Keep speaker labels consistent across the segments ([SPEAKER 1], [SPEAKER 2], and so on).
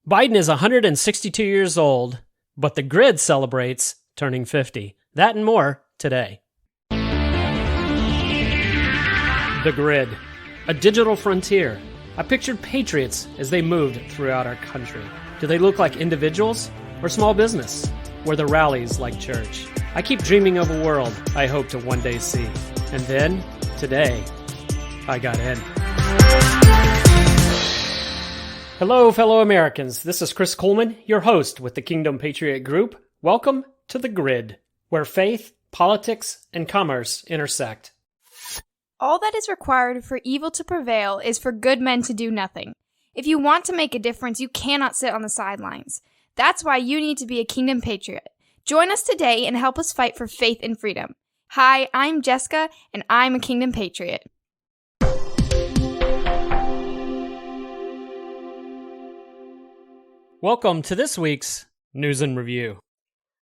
[SPEAKER 1] Biden is 162 years old, but the grid celebrates turning 50. That and more today. The grid, a digital frontier. I pictured patriots as they moved throughout our country. Do they look like individuals or small business? Were the rallies like church? I keep dreaming of a world I hope to one day see. And then, today, I got in. Hello, fellow Americans. This is Chris Kuhlmann, your host with the Kingdom Patriot Group. Welcome to The Grid, where faith, politics, and commerce intersect.
[SPEAKER 2] All that is required for evil to prevail is for good men to do nothing. If you want to make a difference, you cannot sit on the sidelines. That's why you need to be a Kingdom Patriot. Join us today and help us fight for faith and freedom. Hi, I'm Jessica, and I'm a Kingdom Patriot.
[SPEAKER 1] Welcome to this week's News and Review.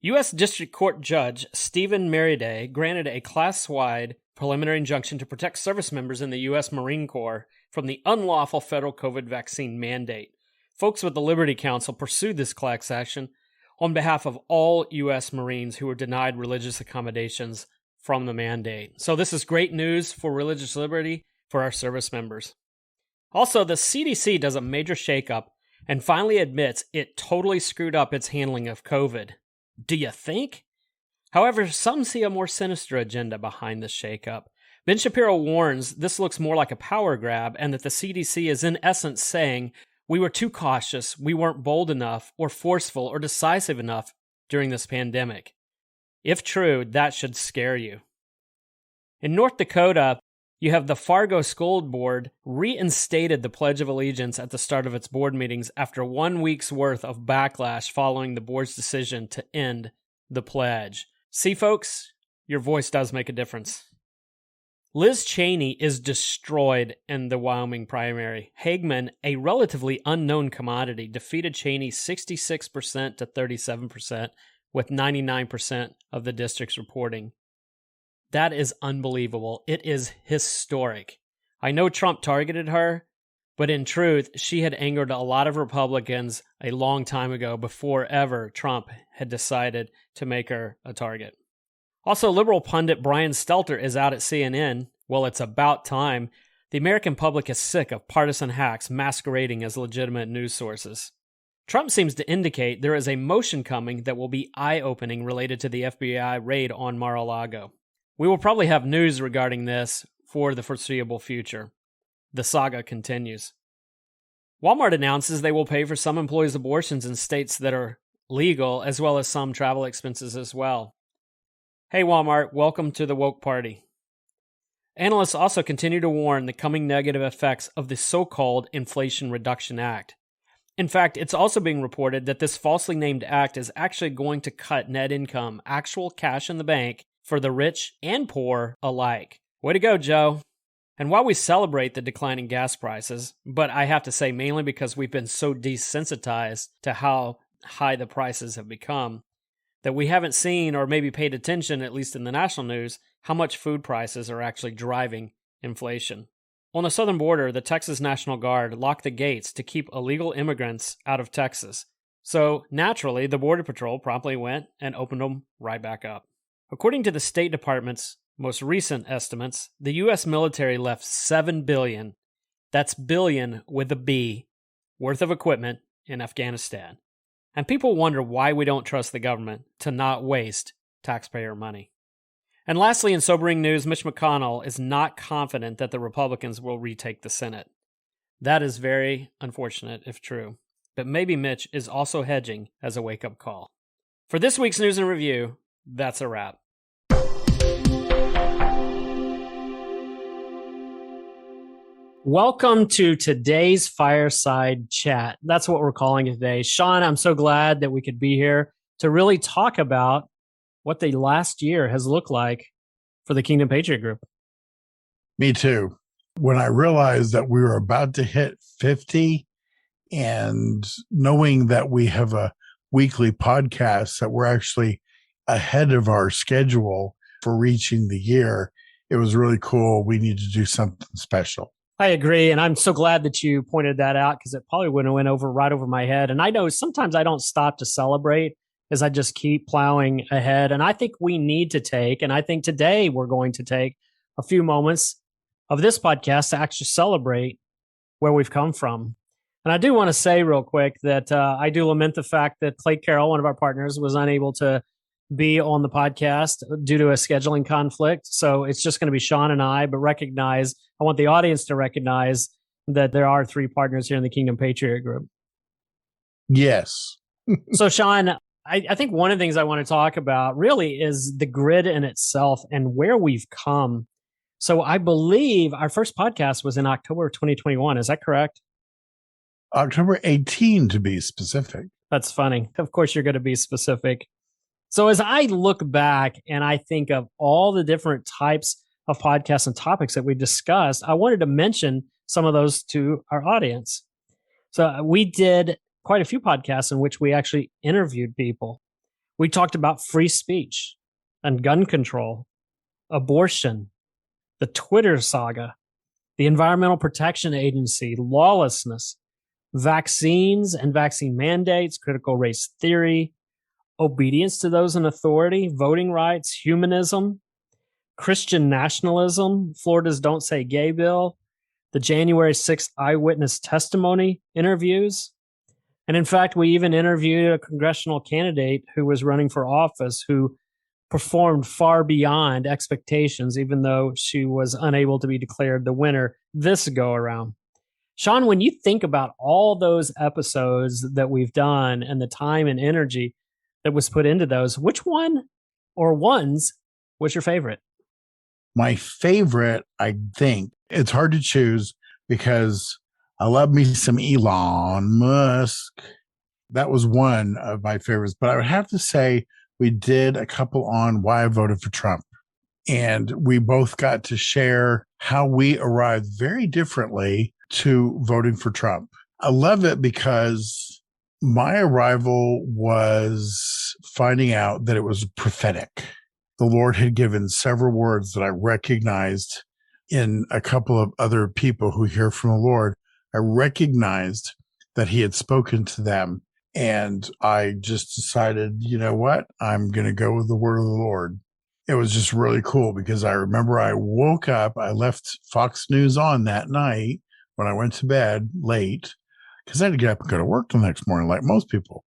[SPEAKER 1] U.S. District Court Judge Stephen Merriday granted a class-wide preliminary injunction to protect service members in the U.S. Marine Corps from the unlawful federal COVID vaccine mandate. Folks with the Liberty Council pursued this class action on behalf of all U.S. Marines who were denied religious accommodations from the mandate. So this is great news for religious liberty for our service members. Also, the CDC does a major shakeup and finally admits it totally screwed up its handling of COVID. Do you think? However, some see a more sinister agenda behind this shakeup. Ben Shapiro warns this looks more like a power grab and that the CDC is in essence saying, we were too cautious, we weren't bold enough, or forceful, or decisive enough during this pandemic. If true, that should scare you. In North Dakota, you have the Fargo School Board reinstated the Pledge of Allegiance at the start of its board meetings after 1 week's worth of backlash following the board's decision to end the pledge. See, folks, your voice does make a difference. Liz Cheney is destroyed in the Wyoming primary. Hagman, a relatively unknown commodity, defeated Cheney 66% to 37%, with 99% of the districts reporting. That is unbelievable. It is historic. I know Trump targeted her, but in truth, she had angered a lot of Republicans a long time ago before ever Trump had decided to make her a target. Also, liberal pundit Brian Stelter is out at CNN. Well, it's about time. The American public is sick of partisan hacks masquerading as legitimate news sources. Trump seems to indicate there is a motion coming that will be eye-opening related to the FBI raid on Mar-a-Lago. We will probably have news regarding this for the foreseeable future. The saga continues. Walmart announces they will pay for some employees' abortions in states that are legal, as well as some travel expenses as well. Hey Walmart, welcome to the woke party. Analysts also continue to warn the coming negative effects of the so-called Inflation Reduction Act. In fact, it's also being reported that this falsely named act is actually going to cut net income, actual cash in the bank, for the rich and poor alike. Way to go, Joe. And while we celebrate the declining gas prices, but I have to say mainly because we've been so desensitized to how high the prices have become, that we haven't seen or maybe paid attention, at least in the national news, how much food prices are actually driving inflation. On the southern border, the Texas National Guard locked the gates to keep illegal immigrants out of Texas. So naturally, the Border Patrol promptly went and opened them right back up. According to the State Department's most recent estimates, the U.S. military left $7 billion, that's billion with a B, worth of equipment in Afghanistan. And people wonder why we don't trust the government to not waste taxpayer money. And lastly, in sobering news, Mitch McConnell is not confident that the Republicans will retake the Senate. That is very unfortunate if true, but maybe Mitch is also hedging as a wake-up call. For this week's News and Review, that's a wrap. Welcome to today's Fireside Chat. That's what we're calling it today. Shaun, I'm so glad that we could be here to really talk about what the last year has looked like for the Kingdom Patriot Group.
[SPEAKER 3] Me too. When I realized that we were about to hit 50 and knowing that we have a weekly podcast that we're actually ahead of our schedule for reaching the year, it was really cool. We need to do something special.
[SPEAKER 1] I agree. And I'm so glad that you pointed that out because it probably would have went over right over my head. And I know sometimes I don't stop to celebrate as I just keep plowing ahead. And I think we need to take, and I think today we're going to take a few moments of this podcast to actually celebrate where we've come from. And I do want to say real quick that I do lament the fact that Clay Carroll, one of our partners, was unable to be on the podcast due to a scheduling conflict. So it's just going to be Shaun and I, but I want the audience to recognize that there are three partners here in the Kingdom Patriot Group.
[SPEAKER 3] Yes.
[SPEAKER 1] So Shaun, I think one of the things I want to talk about really is the grid in itself and where we've come. So I believe our first podcast was in October of 2021. Is that correct?
[SPEAKER 3] October 18, to be specific.
[SPEAKER 1] That's funny. Of course, you're going to be specific. So as I look back and I think of all the different types of podcasts and topics that we discussed, I wanted to mention some of those to our audience. So we did quite a few podcasts in which we actually interviewed people. We talked about free speech and gun control, abortion, the Twitter saga, the Environmental Protection Agency, lawlessness, vaccines and vaccine mandates, critical race theory, obedience to those in authority, voting rights, humanism, Christian nationalism, Florida's Don't Say Gay bill, the January 6th eyewitness testimony interviews. And in fact, we even interviewed a congressional candidate who was running for office who performed far beyond expectations, even though she was unable to be declared the winner this go around. Shaun, when you think about all those episodes that we've done and the time and energy that was put into those, which one or ones was your favorite?
[SPEAKER 3] My favorite, I think, it's hard to choose because I love me some Elon Musk. That was one of my favorites. But I would have to say we did a couple on why I voted for Trump. And we both got to share how we arrived very differently to voting for Trump. I love it because my arrival was finding out that it was prophetic. The Lord had given several words that I recognized in a couple of other people who hear from the Lord. I recognized that he had spoken to them. And I just decided, you know what? I'm going to go with the word of the Lord. It was just really cool because I remember I woke up, I left Fox News on that night when I went to bed late because I had to get up and go to work the next morning like most people.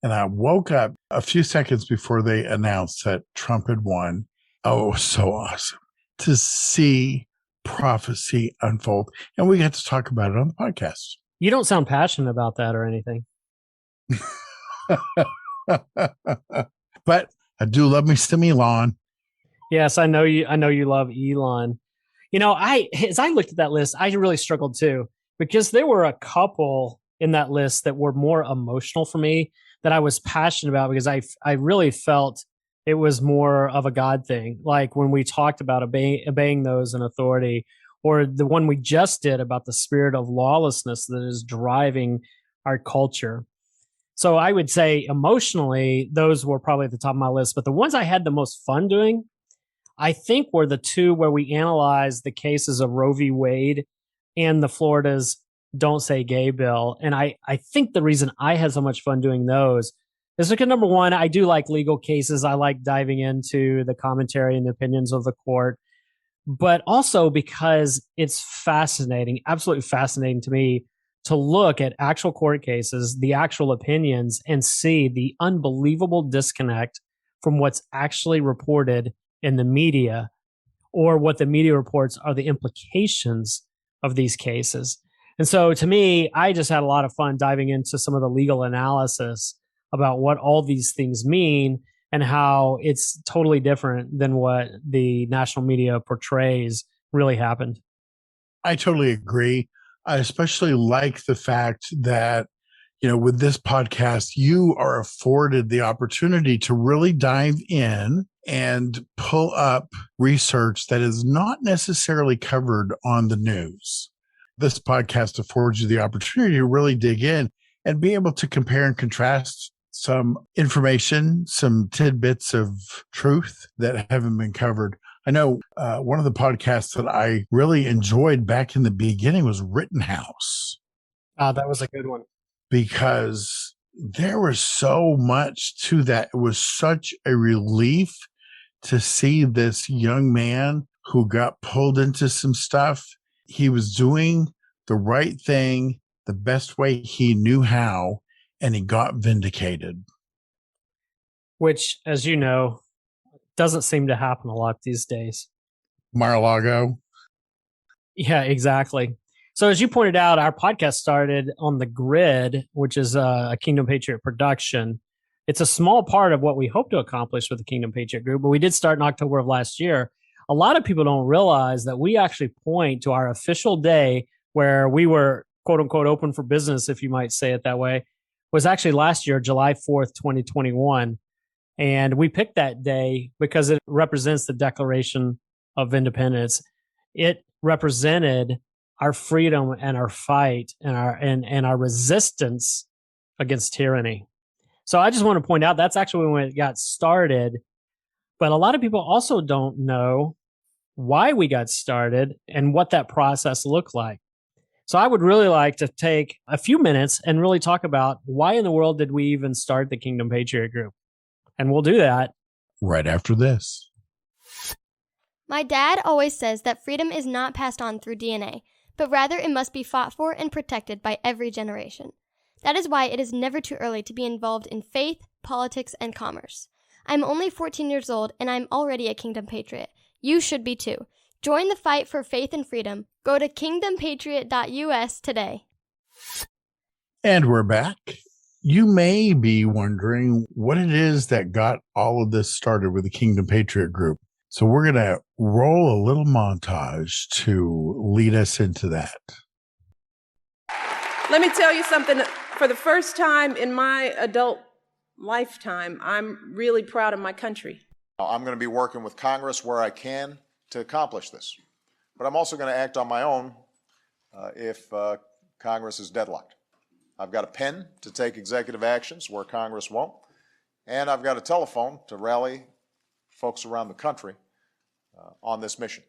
[SPEAKER 3] And I woke up a few seconds before they announced that Trump had won. Oh, it was so awesome to see prophecy unfold. And we got to talk about it on the podcast.
[SPEAKER 1] You don't sound passionate about that or anything.
[SPEAKER 3] But I do love me some Elon.
[SPEAKER 1] Yes, I know you love Elon. You know, as I looked at that list, I really struggled too, because there were a couple in that list that were more emotional for me that I was passionate about because I really felt it was more of a God thing. Like when we talked about obeying those in authority, or the one we just did about the spirit of lawlessness that is driving our culture. So I would say emotionally, those were probably at the top of my list. But the ones I had the most fun doing, I think, were the two where we analyzed the cases of Roe v. Wade and the Florida's Don't Say Gay bill. And I think the reason I had so much fun doing those is because, number one, I do like legal cases. I like diving into the commentary and the opinions of the court, but also because it's fascinating, absolutely fascinating to me to look at actual court cases, the actual opinions, and see the unbelievable disconnect from what's actually reported in the media, or what the media reports are the implications of these cases. And so to me, I just had a lot of fun diving into some of the legal analysis about what all these things mean and how it's totally different than what the national media portrays really happened.
[SPEAKER 3] I totally agree. I especially like the fact that, you know, with this podcast, you are afforded the opportunity to really dive in and pull up research that is not necessarily covered on the news. This podcast affords you the opportunity to really dig in and be able to compare and contrast some information, some tidbits of truth that haven't been covered. I know one of the podcasts that I really enjoyed back in the beginning was Rittenhouse.
[SPEAKER 1] That was a good one.
[SPEAKER 3] Because there was so much to that. It was such a relief to see this young man who got pulled into some stuff. He was doing the right thing the best way he knew how, and he got vindicated.
[SPEAKER 1] Which, as you know, doesn't seem to happen a lot these days.
[SPEAKER 3] Mar-a-Lago.
[SPEAKER 1] Yeah, exactly. So as you pointed out, our podcast started on The Grid, which is a Kingdom Patriot production. It's a small part of what we hope to accomplish with the Kingdom Patriot Group, but we did start in October of last year. A lot of people don't realize that we actually point to our official day where we were, quote unquote, open for business, if you might say it that way, was actually last year, July 4th, 2021. And we picked that day because it represents the Declaration of Independence. It represented our freedom and our fight and our resistance against tyranny. So I just want to point out that's actually when it got started. But a lot of people also don't know why we got started and what that process looked like. So I would really like to take a few minutes and really talk about why in the world did we even start the Kingdom Patriot Group? And we'll do that
[SPEAKER 3] right after this.
[SPEAKER 4] My dad always says that freedom is not passed on through DNA, but rather it must be fought for and protected by every generation. That is why it is never too early to be involved in faith, politics, and commerce. I'm only 14 years old, and I'm already a Kingdom Patriot. You should be too. Join the fight for faith and freedom. Go to kingdompatriot.us today.
[SPEAKER 3] And we're back. You may be wondering what it is that got all of this started with the Kingdom Patriot Group. So we're going to roll a little montage to lead us into that.
[SPEAKER 5] Let me tell you something. For the first time in my adult lifetime, I'm really proud of my country.
[SPEAKER 6] I'm going to be working with Congress where I can to accomplish this. But I'm also going to act on my own if Congress is deadlocked. I've got a pen to take executive actions where Congress won't, and I've got a telephone to rally folks around the country on this mission.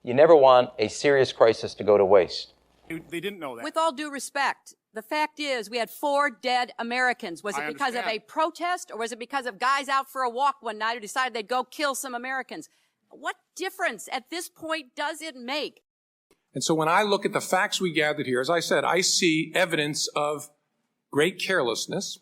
[SPEAKER 7] You never want a serious crisis to go to waste.
[SPEAKER 8] They didn't know that.
[SPEAKER 9] With all due respect, the fact is we had 4 dead Americans. Was it because of a protest, or was it because of guys out for a walk one night who decided they'd go kill some Americans? What difference at this point does it make?
[SPEAKER 8] And so when I look at the facts we gathered here, as I said, I see evidence of great carelessness,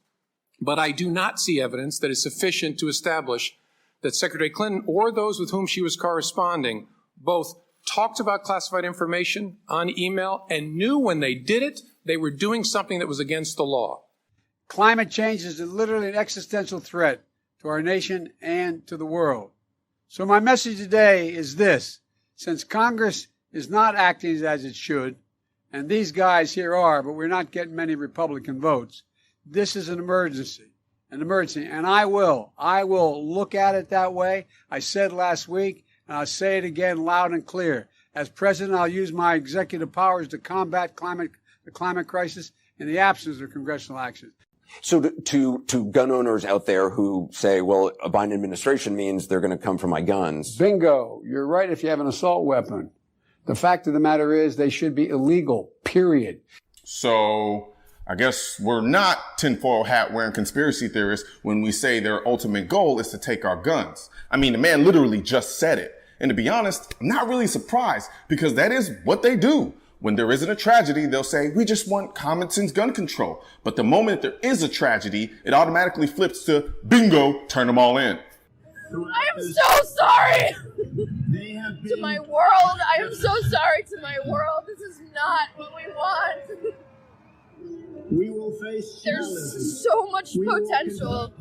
[SPEAKER 8] but I do not see evidence that is sufficient to establish that Secretary Clinton or those with whom she was corresponding both talked about classified information on email and knew when they did it, they were doing something that was against the law.
[SPEAKER 10] Climate change is literally an existential threat to our nation and to the world. So my message today is this: since Congress is not acting as it should, and these guys here are, but we're not getting many Republican votes, this is an emergency, and I will look at it that way. I said last week, and I'll say it again loud and clear. As president, I'll use my executive powers to combat the climate crisis in the absence of congressional action.
[SPEAKER 11] So to gun owners out there who say, well, a Biden administration means they're going to come for my guns.
[SPEAKER 10] Bingo. You're right if you have an assault weapon. The fact of the matter is they should be illegal, period.
[SPEAKER 12] So I guess we're not tinfoil hat wearing conspiracy theorists when we say their ultimate goal is to take our guns. I mean, the man literally just said it. And to be honest, I'm not really surprised because that is what they do. When there isn't a tragedy, they'll say, we just want common sense gun control. But the moment there is a tragedy, it automatically flips to bingo, turn them all in.
[SPEAKER 13] I am so sorry to my world. I am so sorry to my world. This is not what we want.
[SPEAKER 14] We will face
[SPEAKER 13] There's so much potential.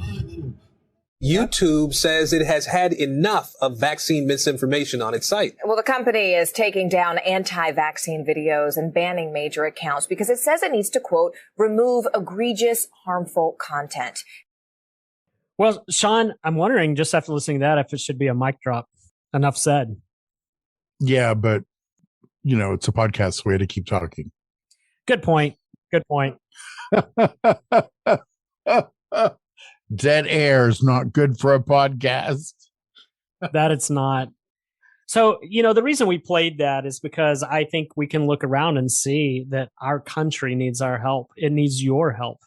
[SPEAKER 15] YouTube says it has had enough of vaccine misinformation on its site.
[SPEAKER 16] Well, the company is taking down anti-vaccine videos and banning major accounts because it says it needs to, quote, remove egregious, harmful content.
[SPEAKER 1] Well, Shaun, I'm wondering, just after listening to that, if it should be a mic drop. Enough said.
[SPEAKER 3] Yeah, but, it's a podcast, so we had to keep talking.
[SPEAKER 1] Good point.
[SPEAKER 3] Dead air is not good for a podcast.
[SPEAKER 1] That it's not. So, the reason we played that is because I think we can look around and see that our country needs our help. It needs your help.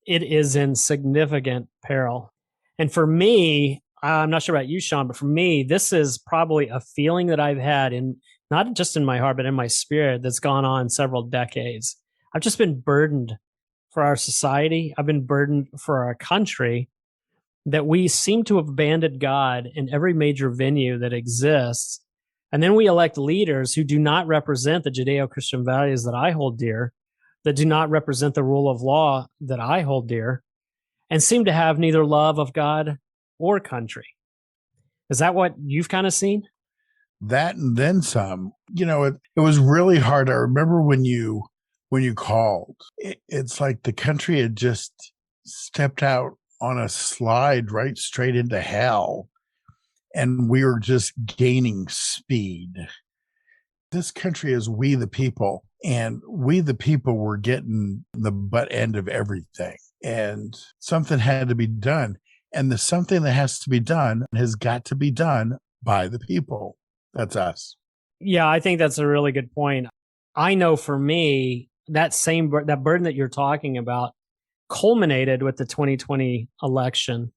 [SPEAKER 1] It is in significant peril. And for me, I'm not sure about you, Shaun, but for me, this is probably a feeling that I've had in not just in my heart, but in my spirit that's gone on several decades. I've just been burdened for our society. I've been burdened for our country that we seem to have abandoned God in every major venue that exists. And then we elect leaders who do not represent the Judeo-Christian values that I hold dear, that do not represent the rule of law that I hold dear, and seem to have neither love of God or country. Is that what you've kind of seen?
[SPEAKER 3] That and then some. It was really hard. I remember when you called, it's like the country had just stepped out on a slide right straight into hell, and we were just gaining speed. This country is we the people, and we the people were getting the butt end of everything, and something had to be done. And the something that has to be done has got to be done by the people. That's us.
[SPEAKER 1] Yeah, I think that's a really good point. I know for me, that burden that you're talking about culminated with the 2020 election.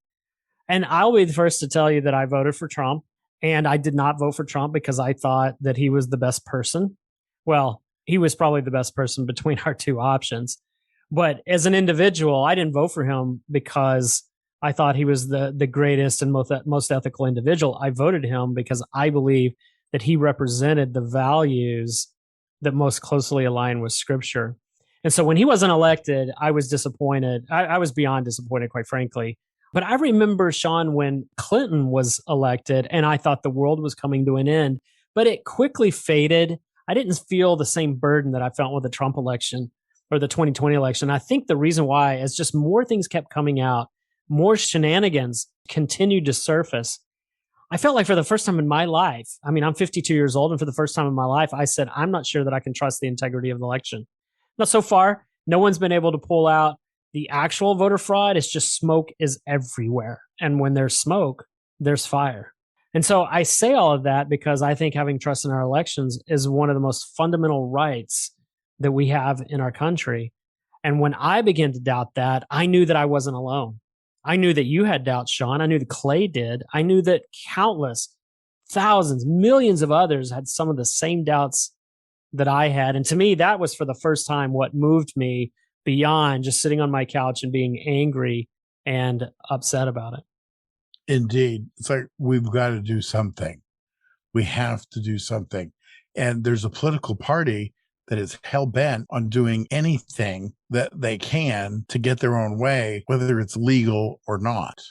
[SPEAKER 1] And I'll be the first to tell you that I voted for Trump, and I did not vote for Trump because I thought that he was the best person. Well, he was probably the best person between our two options. But as an individual, I didn't vote for him because I thought he was the greatest and most ethical individual. I voted him because I believe that he represented the values that most closely align with Scripture. And so when he wasn't elected, I was disappointed. I was beyond disappointed, quite frankly. But I remember, Shaun, when Clinton was elected, and I thought the world was coming to an end, but it quickly faded. I didn't feel the same burden that I felt with the Trump election or the 2020 election. I think the reason why is just more things kept coming out, more shenanigans continued to surface. I felt like for the first time in my life, I'm 52 years old, and for the first time in my life, I said, I'm not sure that I can trust the integrity of the election. Now, so far, no one's been able to pull out the actual voter fraud. It's just smoke is everywhere. And when there's smoke, there's fire. And so I say all of that because I think having trust in our elections is one of the most fundamental rights that we have in our country. And when I began to doubt that, I knew that I wasn't alone. I knew that you had doubts, Shaun. I knew that Clay did. I knew that countless, thousands, millions of others had some of the same doubts that I had. And to me, that was for the first time what moved me beyond just sitting on my couch and being angry and upset about it.
[SPEAKER 3] Indeed. It's like, we've got to do something. We have to do something. And there's a political party that is hell-bent on doing anything that they can to get their own way, whether it's legal or not.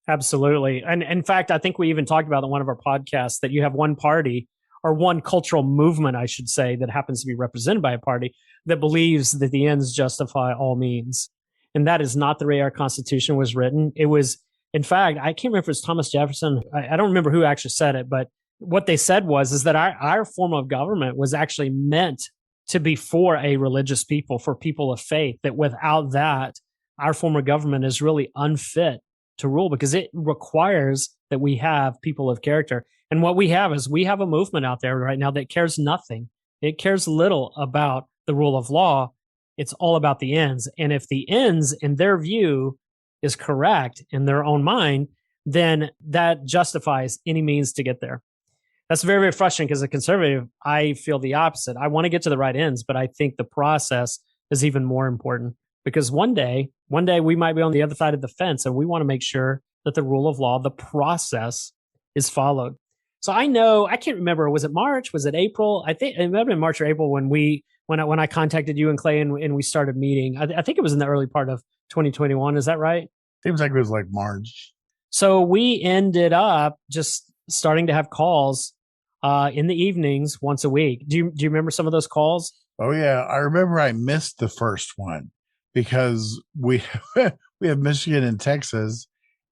[SPEAKER 1] Absolutely. And in fact, I think we even talked about in one of our podcasts that you have one party or one cultural movement, I should say, that happens to be represented by a party that believes that the ends justify all means. And that is not the way our Constitution was written. It was, in fact, I can't remember if it was Thomas Jefferson. I don't remember who actually said it, but what they said is that our form of government was actually meant to be for a religious people, for people of faith, that without that, our form of government is really unfit to rule because it requires that we have people of character. And what we have is we have a movement out there right now that cares nothing. It cares little about the rule of law. It's all about the ends. And if the ends, in their view, is correct in their own mind, then that justifies any means to get there. That's very, very frustrating because as a conservative, I feel the opposite. I want to get to the right ends, but I think the process is even more important because one day we might be on the other side of the fence and we want to make sure that the rule of law, the process is followed. So I can't remember, was it March? Was it April? I think it might have been March or April when I contacted you and Clay and we started meeting. I think it was in the early part of 2021. Is that right?
[SPEAKER 3] Seems like it was like March.
[SPEAKER 1] So we ended up just starting to have calls in the evenings once a week. Do you remember some of those calls?
[SPEAKER 3] Oh yeah, I remember I missed the first one because we have Michigan and Texas.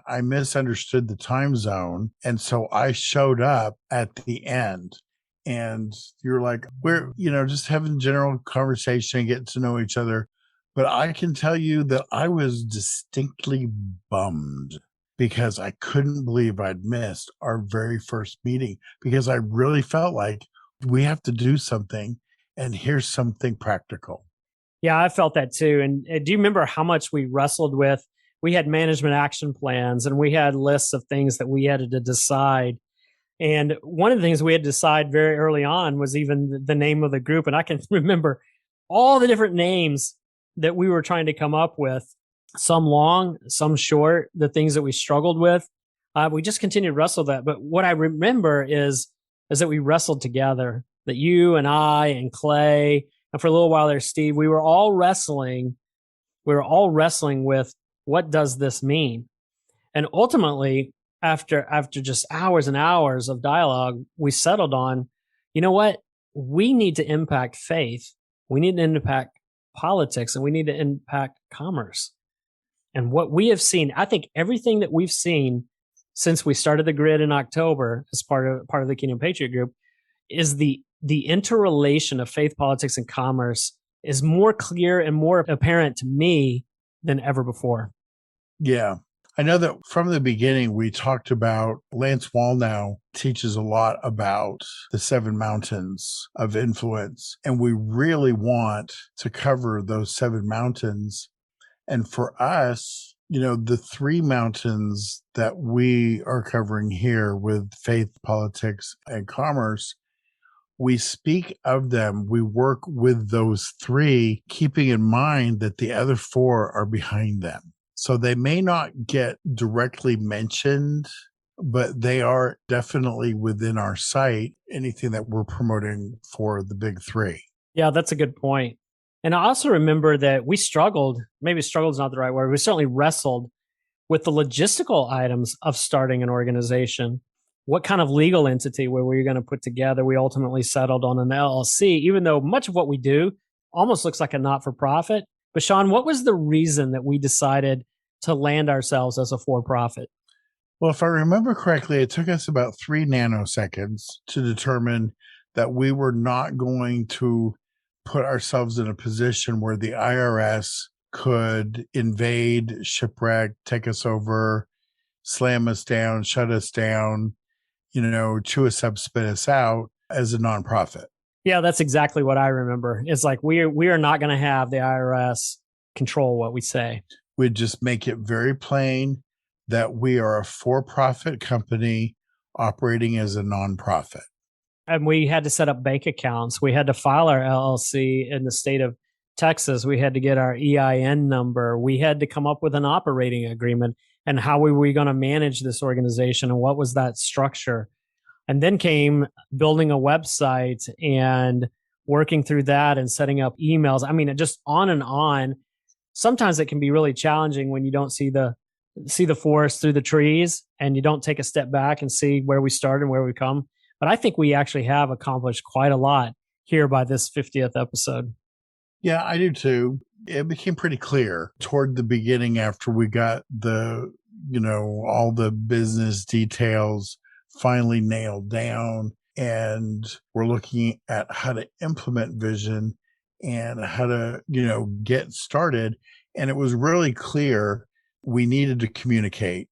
[SPEAKER 3] I misunderstood the time zone, and so I showed up at the end. And you're like, we're just having general conversation, getting to know each other. But I can tell you that I was distinctly bummed because I couldn't believe I'd missed our very first meeting, because I really felt like we have to do something, and here's something practical.
[SPEAKER 1] Yeah, I felt that too. And do you remember how much we wrestled with? We had management action plans and we had lists of things that we had to decide. And one of the things we had to decide very early on was even the name of the group. And I can remember all the different names that we were trying to come up with, some long, some short, the things that we struggled with. We just continued to wrestle that. But what I remember is that we wrestled together, that you and I and Clay, and for a little while there, Steve, we were all wrestling. We were all wrestling with, what does this mean? And ultimately, after just hours and hours of dialogue, we settled on, you know what? We need to impact faith. We need to impact politics, and we need to impact commerce. And what we have seen, I think everything that we've seen since we started the grid in October as part of the Kingdom Patriot Group, is the interrelation of faith, politics, and commerce is more clear and more apparent to me than ever before.
[SPEAKER 3] Yeah. I know that from the beginning, we talked about, Lance Wallnau teaches a lot about the 7 mountains of influence, and we really want to cover those 7 mountains. And for us, the 3 mountains that we are covering here with faith, politics, and commerce, we speak of them. We work with those 3, keeping in mind that the other 4 are behind them. So they may not get directly mentioned, but they are definitely within our sight, anything that we're promoting for the big 3.
[SPEAKER 1] Yeah, that's a good point. And I also remember that we struggled, maybe struggled is not the right word, we certainly wrestled with the logistical items of starting an organization. What kind of legal entity were we going to put together? We ultimately settled on an LLC, even though much of what we do almost looks like a not-for-profit. But Shaun, what was the reason that we decided to land ourselves as a for-profit?
[SPEAKER 3] Well, if I remember correctly, it took us about 3 nanoseconds to determine that we were not going to put ourselves in a position where the IRS could invade, shipwreck, take us over, slam us down, shut us down, chew us up, spit us out as a nonprofit.
[SPEAKER 1] Yeah, that's exactly what I remember. It's like we are not going to have the IRS control what we say.
[SPEAKER 3] We'd just make it very plain that we are a for-profit company operating as a nonprofit.
[SPEAKER 1] And we had to set up bank accounts. We had to file our LLC in the state of Texas. We had to get our EIN number. We had to come up with an operating agreement and how were we going to manage this organization and what was that structure. And then came building a website and working through that and setting up emails. I mean, just on and on. Sometimes it can be really challenging when you don't see the forest through the trees and you don't take a step back and see where we started and where we come. But I think we actually have accomplished quite a lot here by this 50th episode.
[SPEAKER 3] Yeah, I do too. It became pretty clear toward the beginning after we got all the business details finally nailed down, and we're looking at how to implement vision and how to, get started. And it was really clear we needed to communicate.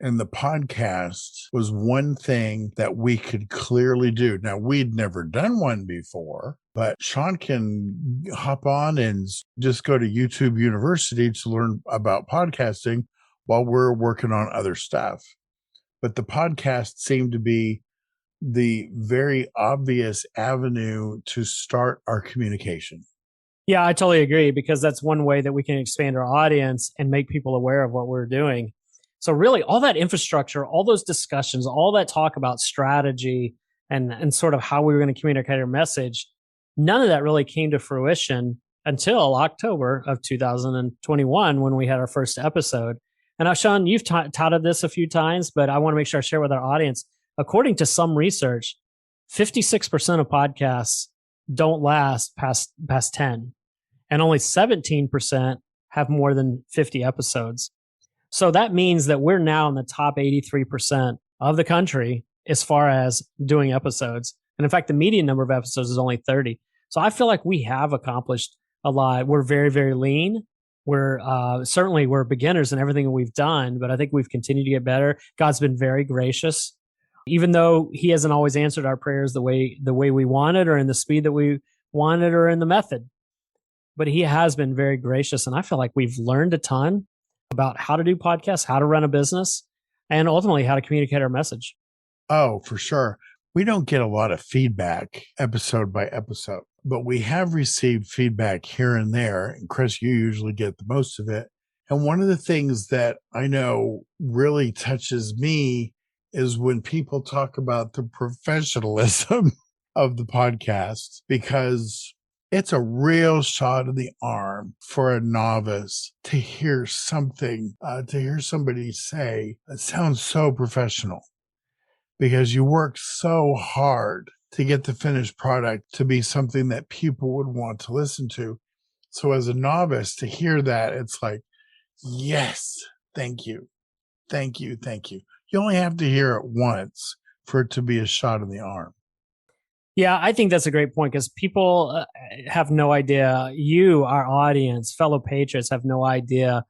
[SPEAKER 3] And the podcast was one thing that we could clearly do. Now, we'd never done one before, but Shaun can hop on and just go to YouTube University to learn about podcasting while we're working on other stuff. But the podcast seemed to be the very obvious avenue to start our communication.
[SPEAKER 1] Yeah, I totally agree, because that's one way that we can expand our audience and make people aware of what we're doing. So really, all that infrastructure, all those discussions, all that talk about strategy and sort of how we were going to communicate our message, none of that really came to fruition until October of 2021 when we had our first episode. And now, Shaun, you've touted this a few times, but I want to make sure I share with our audience. According to some research, 56% of podcasts don't last past 10, and only 17% have more than 50 episodes. So that means that we're now in the top 83% of the country as far as doing episodes. And in fact, the median number of episodes is only 30. So I feel like we have accomplished a lot. We're very, very lean. We're beginners in everything that we've done, but I think we've continued to get better. God's been very gracious, even though He hasn't always answered our prayers the way we wanted, or in the speed that we wanted, or in the method. But He has been very gracious, and I feel like we've learned a ton about how to do podcasts, how to run a business, and ultimately how to communicate our message.
[SPEAKER 3] Oh, for sure. We don't get a lot of feedback episode by episode, but we have received feedback here and there. And Chris, you usually get the most of it. And one of the things that I know really touches me is when people talk about the professionalism of the podcast, because it's a real shot in the arm for a novice to hear something, to hear somebody say that sounds so professional, because you work so hard to get the finished product to be something that people would want to listen to. So as a novice, to hear that, it's like, yes, thank you. Thank you. Thank you. You only have to hear it once for it to be a shot in the arm.
[SPEAKER 1] Yeah, I think that's a great point, because people have no idea. You, our audience, fellow patriots, have no idea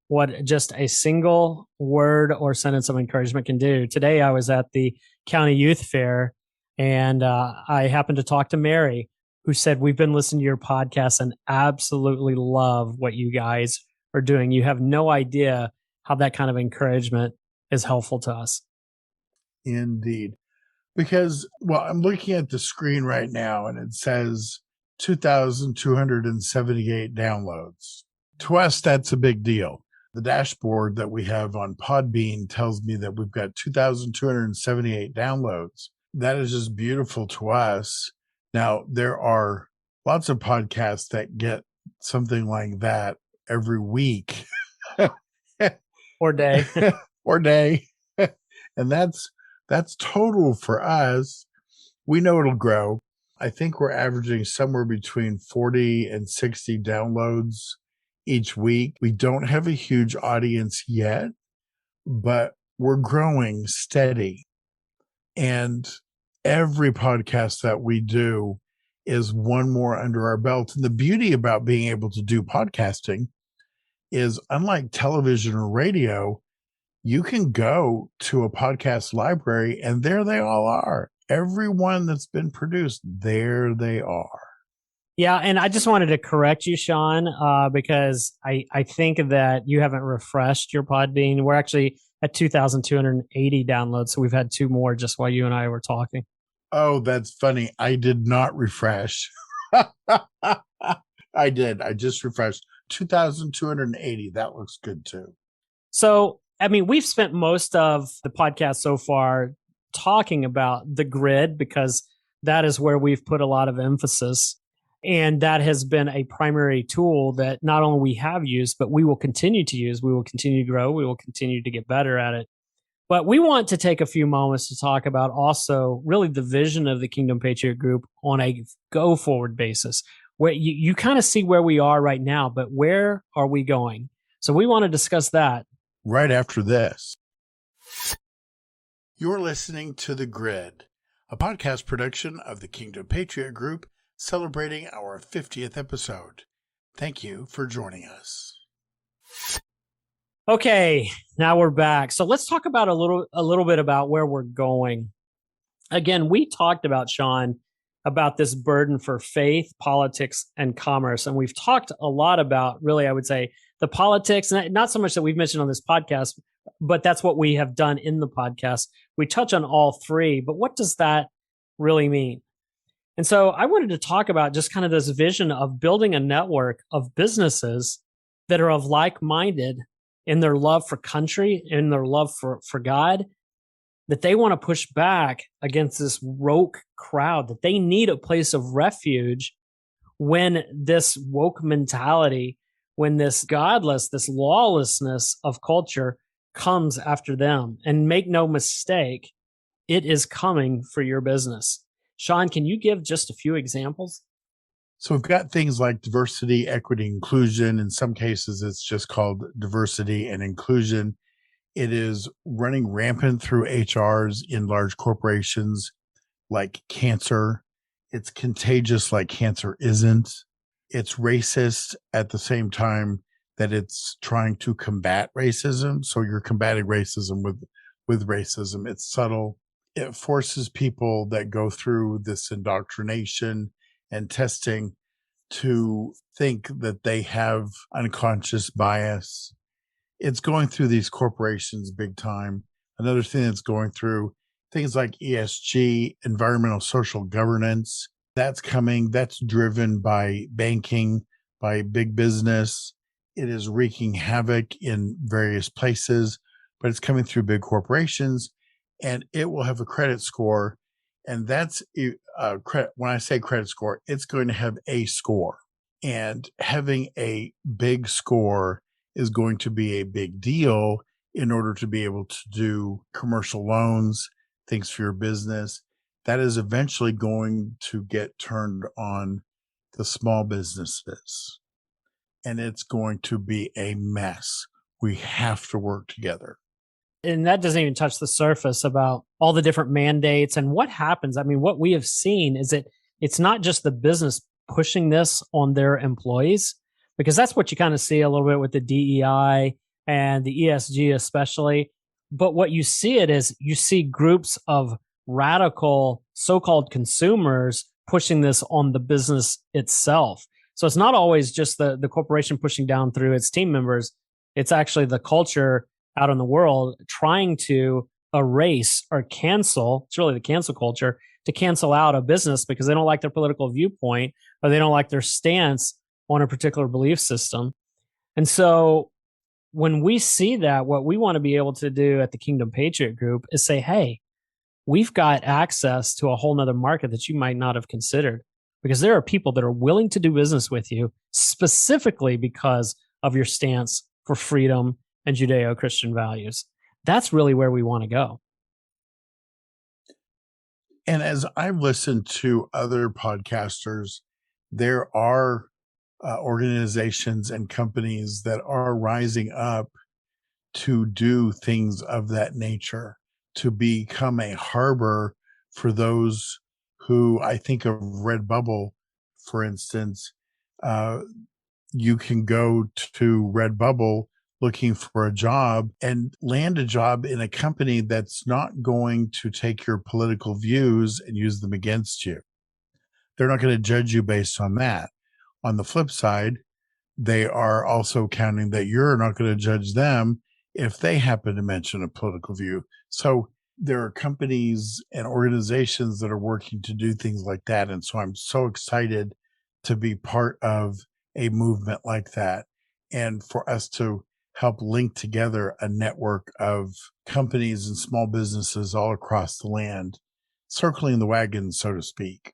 [SPEAKER 1] what just a single word or sentence of encouragement can do. Today, I was at the county youth fair, and I happened to talk to Mary, who said, "We've been listening to your podcast and absolutely love what you guys are doing. You have no idea how that kind of encouragement is helpful to us."
[SPEAKER 3] Indeed. Because, well, I'm looking at the screen right now, and it says 2,278 downloads. To us, that's a big deal. The dashboard that we have on Podbean tells me that we've got 2,278 downloads. That is just beautiful to us. Now, there are lots of podcasts that get something like that every week.
[SPEAKER 1] Or day.
[SPEAKER 3] Or day. And that's total for us. We know it'll grow. I think we're averaging somewhere between 40 and 60 downloads each week. We don't have a huge audience yet, but we're growing steady. And every podcast that we do is one more under our belt. And the beauty about being able to do podcasting is, unlike television or radio, you can go to a podcast library and there they all are. Every one that's been produced, there they are.
[SPEAKER 1] Yeah, and I just wanted to correct you, Shaun, because I think that you haven't refreshed your Podbean. We're actually at 2,280 downloads, so we've had two more just while you and I were talking.
[SPEAKER 3] Oh, that's funny. I did not refresh. I did. I just refreshed. 2,280. That looks good too.
[SPEAKER 1] So, I mean, we've spent most of the podcast so far talking about the grid, because that is where we've put a lot of emphasis. And that has been a primary tool that not only we have used, but we will continue to use. We will continue to grow. We will continue to get better at it. But we want to take a few moments to talk about also really the vision of the Kingdom Patriot Group on a go-forward basis, where you kind of see where we are right now, but where are we going? So we want to discuss that
[SPEAKER 3] right after this. You're listening to The Grid, a podcast production of the Kingdom Patriot Group, celebrating our 50th episode. Thank you for joining us.
[SPEAKER 1] Okay, now we're back. So let's talk about a little bit about where we're going. Again, we talked about, Shaun, about this burden for faith, politics, and commerce. And we've talked a lot about, really, I would say, the politics, not so much that we've mentioned on this podcast, but that's what we have done in the podcast. We touch on all three, but what does that really mean? And so I wanted to talk about just kind of this vision of building a network of businesses that are of like-minded in their love for country, in their love for God, that they want to push back against this woke crowd, that they need a place of refuge when this woke mentality, when this godless, this lawlessness of culture comes after them. And make no mistake, it is coming for your business. Shaun, can you give just a few examples?
[SPEAKER 3] So we've got things like diversity, equity, inclusion. In some cases, it's just called diversity and inclusion. It is running rampant through HRs in large corporations like cancer. It's contagious like cancer isn't. It's racist at the same time that it's trying to combat racism. So you're combating racism with racism. It's subtle. It forces people that go through this indoctrination and testing to think that they have unconscious bias. It's going through these corporations big time. Another thing that's going through things like ESG, environmental social governance, that's coming. That's driven by banking, by big business. It is wreaking havoc in various places, but it's coming through big corporations, and it will have a credit score. And that's when I say credit score, it's going to have a score. And having a big score is going to be a big deal in order to be able to do commercial loans, things for your business. That is eventually going to get turned on the small businesses. And it's going to be a mess. We have to work together.
[SPEAKER 1] And that doesn't even touch the surface about all the different mandates and what happens. I mean, what we have seen is that it's not just the business pushing this on their employees, because that's what you kind of see a little bit with the DEI and the ESG especially. But what you see it is you see groups of radical so-called consumers pushing this on the business itself. So it's not always just the corporation pushing down through its team members. It's actually the culture out in the world trying to erase or cancel. It's really the cancel culture to cancel out a business because they don't like their political viewpoint or they don't like their stance on a particular belief system. And so when we see that, what we want to be able to do at the Kingdom Patriot Group is say, hey, we've got access to a whole nother market that you might not have considered, because there are people that are willing to do business with you specifically because of your stance for freedom and Judeo-Christian values. That's really where we want to go.
[SPEAKER 3] And as I've listened to other podcasters, there are organizations and companies that are rising up to do things of that nature, to become a harbor for those who, I think of Redbubble, for instance. You can go to Redbubble looking for a job and land a job in a company that's not going to take your political views and use them against you. They're not going to judge you based on that. On the flip side, they are also counting that you're not going to judge them if they happen to mention a political view. So there are companies and organizations that are working to do things like that. And so I'm so excited to be part of a movement like that and for us to help link together a network of companies and small businesses all across the land, circling the wagon, so to speak.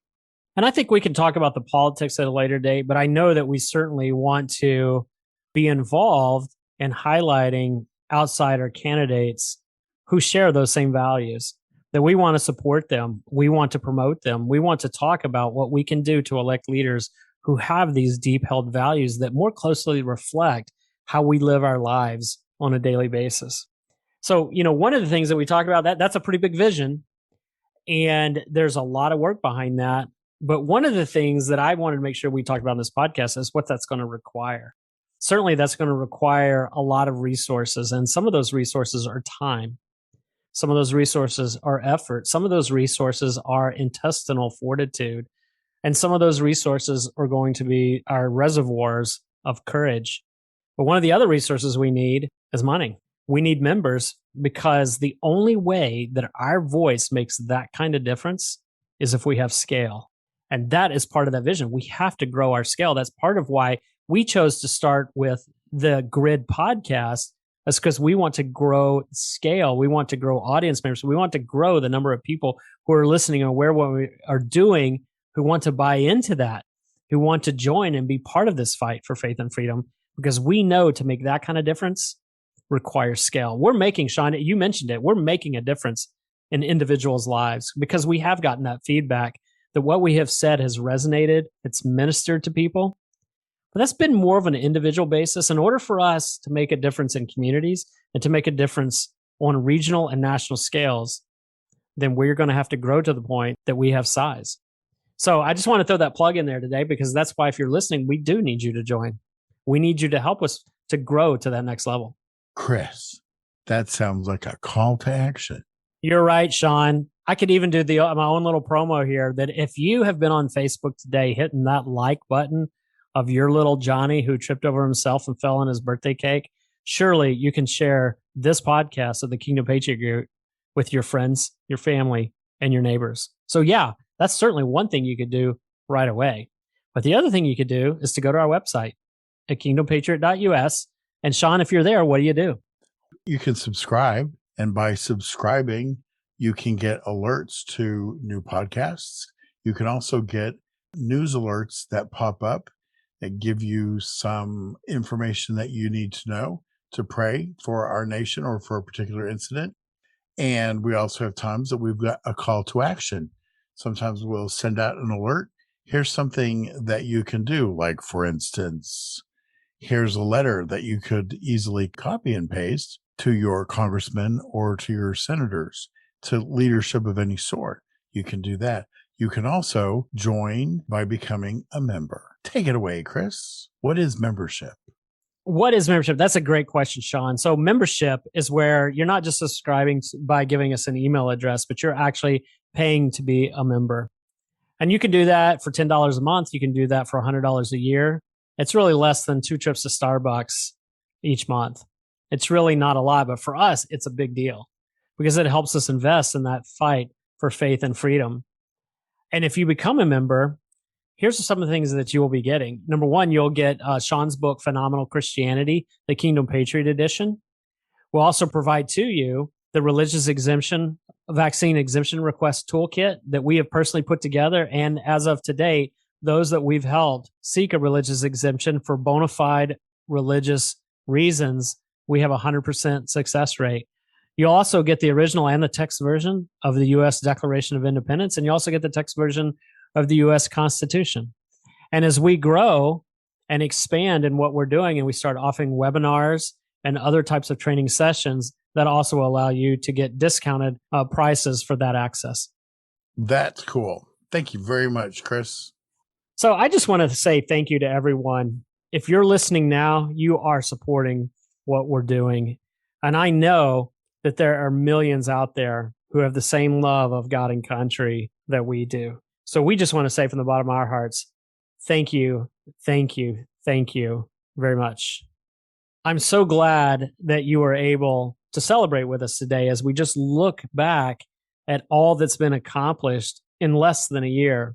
[SPEAKER 1] And I think we can talk about the politics at a later date, but I know that we certainly want to be involved in highlighting outsider candidates who share those same values, that we want to support them. We want to promote them. We want to talk about what we can do to elect leaders who have these deep held values that more closely reflect how we live our lives on a daily basis. So, one of the things that we talk about, that's a pretty big vision. And there's a lot of work behind that. But one of the things that I wanted to make sure we talk about in this podcast is what that's going to require. Certainly, that's going to require a lot of resources. And some of those resources are time. Some of those resources are effort. Some of those resources are intestinal fortitude. And some of those resources are going to be our reservoirs of courage. But one of the other resources we need is money. We need members, because the only way that our voice makes that kind of difference is if we have scale. And that is part of that vision. We have to grow our scale. That's part of why we chose to start with the Grid podcast. That's because we want to grow scale. We want to grow audience members. We want to grow the number of people who are listening and aware of what we are doing, who want to buy into that, who want to join and be part of this fight for faith and freedom. Because we know to make that kind of difference requires scale. We're making, Shaun, you mentioned it, we're making a difference in individuals' lives because we have gotten that feedback that what we have said has resonated, it's ministered to people. But that's been more of an individual basis. In order for us to make a difference in communities and to make a difference on regional and national scales, then we're going to have to grow to the point that we have size. So I just want to throw that plug in there today, because that's why if you're listening, we do need you to join. We need you to help us to grow to that next level.
[SPEAKER 3] Chris, that sounds like a call to action.
[SPEAKER 1] You're right, Shaun. I could even do my own little promo here that if you have been on Facebook today hitting that like button of your little Johnny who tripped over himself and fell on his birthday cake, surely you can share this podcast of the Kingdom Patriot Group with your friends, your family, and your neighbors. So yeah, that's certainly one thing you could do right away. But the other thing you could do is to go to our website at kingdompatriot.us. And Shaun, if you're there, what do?
[SPEAKER 3] You can subscribe. And by subscribing, you can get alerts to new podcasts. You can also get news alerts that pop up that give you some information that you need to know to pray for our nation or for a particular incident. And we also have times that we've got a call to action. Sometimes we'll send out an alert. Here's something that you can do. Like, for instance, here's a letter that you could easily copy and paste to your congressman or to your senators, to leadership of any sort. You can do that. You can also join by becoming a member. Take it away, Chris. What is membership?
[SPEAKER 1] What is membership? That's a great question, Shaun. So membership is where you're not just subscribing by giving us an email address, but you're actually paying to be a member. And you can do that for $10 a month. You can do that for $100 a year. It's really less than 2 trips to Starbucks each month. It's really not a lot, but for us, it's a big deal because it helps us invest in that fight for faith and freedom. And if you become a member, here's some of the things that you will be getting. Number one, you'll get Shaun's book, Phenomenal Christianity, the Kingdom Patriot Edition. We'll also provide to you the religious exemption, vaccine exemption request toolkit that we have personally put together. And as of today, those that we've helped seek a religious exemption for bona fide religious reasons, we have a 100% success rate. You'll also get the original and the text version of the U.S. Declaration of Independence, and you also get the text version of the U.S. Constitution. And as we grow and expand in what we're doing, and we start offering webinars and other types of training sessions, that also allow you to get discounted prices for that access.
[SPEAKER 3] That's cool. Thank you very much, Chris.
[SPEAKER 1] So I just want to say thank you to everyone. If you're listening now, you are supporting what we're doing. And I know that there are millions out there who have the same love of God and country that we do. So we just want to say from the bottom of our hearts, thank you, thank you, thank you very much. I'm so glad that you were able to celebrate with us today as we just look back at all that's been accomplished in less than a year.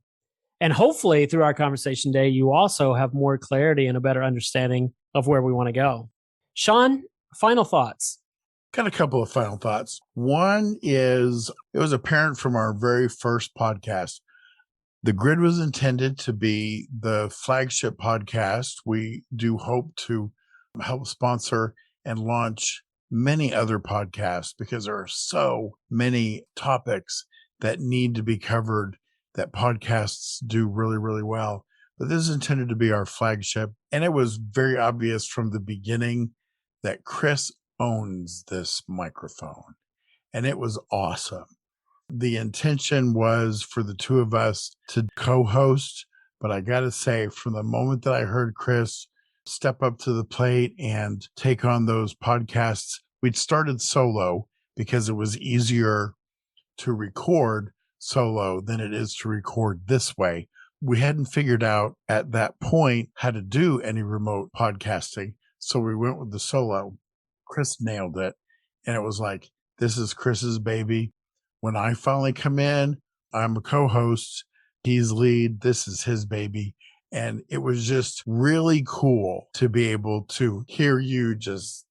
[SPEAKER 1] And hopefully through our conversation today, you also have more clarity and a better understanding of where we want to go. Shaun, final thoughts.
[SPEAKER 3] Got a couple of final thoughts. One is, it was apparent from our very first podcast, the Grid was intended to be the flagship podcast. We do hope to help sponsor and launch many other podcasts because there are so many topics that need to be covered that podcasts do really, really well. But this is intended to be our flagship. And it was very obvious from the beginning that Chris owns this microphone. And it was awesome. The intention was for the two of us to co-host. But I got to say, from the moment that I heard Chris step up to the plate and take on those podcasts, we'd started solo because it was easier to record solo than it is to record this way. We hadn't figured out at that point how to do any remote podcasting. So we went with the solo. Chris nailed it. And it was like, this is Chris's baby. When I finally come in, I'm a co-host. He's lead. This is his baby. And it was just really cool to be able to hear you just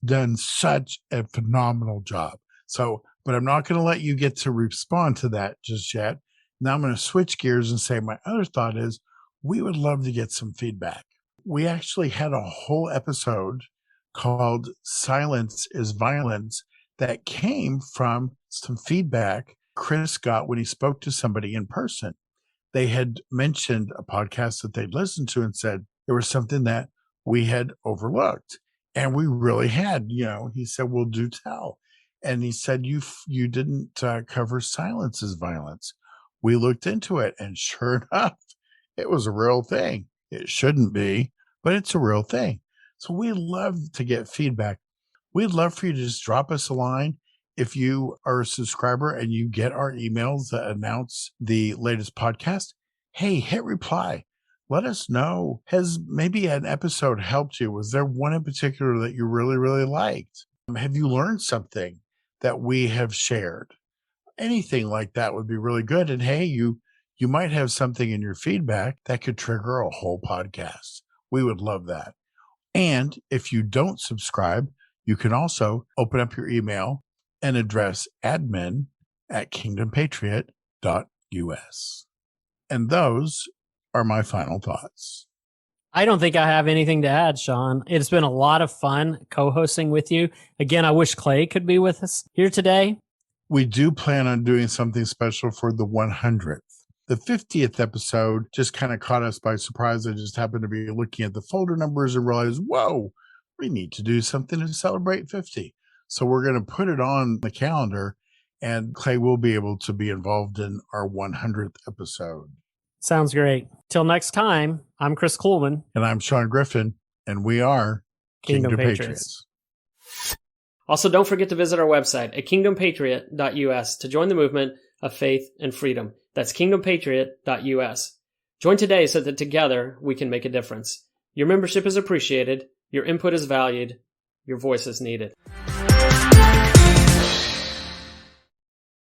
[SPEAKER 3] done such a phenomenal job. So, but I'm not going to let you get to respond to that just yet. Now I'm going to switch gears and say my other thought is we would love to get some feedback. We actually had a whole episode called Silence is Violence that came from some feedback Chris got when he spoke to somebody in person. They had mentioned a podcast that they'd listened to and said there was something that we had overlooked. And we really had, he said, well, do tell. And he said, you didn't cover Silence is Violence. We looked into it, and sure enough, it was a real thing. It shouldn't be, but it's a real thing. So we love to get feedback. We'd love for you to just drop us a line. If you are a subscriber and you get our emails that announce the latest podcast, hey, hit reply. Let us know. Has maybe an episode helped you? Was there one in particular that you really, really liked? Have you learned something that we have shared? Anything like that would be really good. And hey, you might have something in your feedback that could trigger a whole podcast. We would love that. And if you don't subscribe, you can also open up your email and address admin@kingdompatriot.us. And those are my final thoughts.
[SPEAKER 1] I don't think I have anything to add, Shaun. It's been a lot of fun co-hosting with you. Again, I wish Clay could be with us here today.
[SPEAKER 3] We do plan on doing something special for the 100th. The 50th episode just kind of caught us by surprise. I just happened to be looking at the folder numbers and realized, whoa, we need to do something to celebrate 50. So we're going to put it on the calendar, and Clay will be able to be involved in our 100th episode.
[SPEAKER 1] Sounds great. Till next time, I'm Chris Kuhlmann.
[SPEAKER 3] And I'm Shaun Griffin, and we are Kingdom Patriots.
[SPEAKER 1] Also, don't forget to visit our website at kingdompatriot.us to join the movement of faith and freedom. That's kingdompatriot.us. Join today so that together we can make a difference. Your membership is appreciated. Your input is valued. Your voice is needed.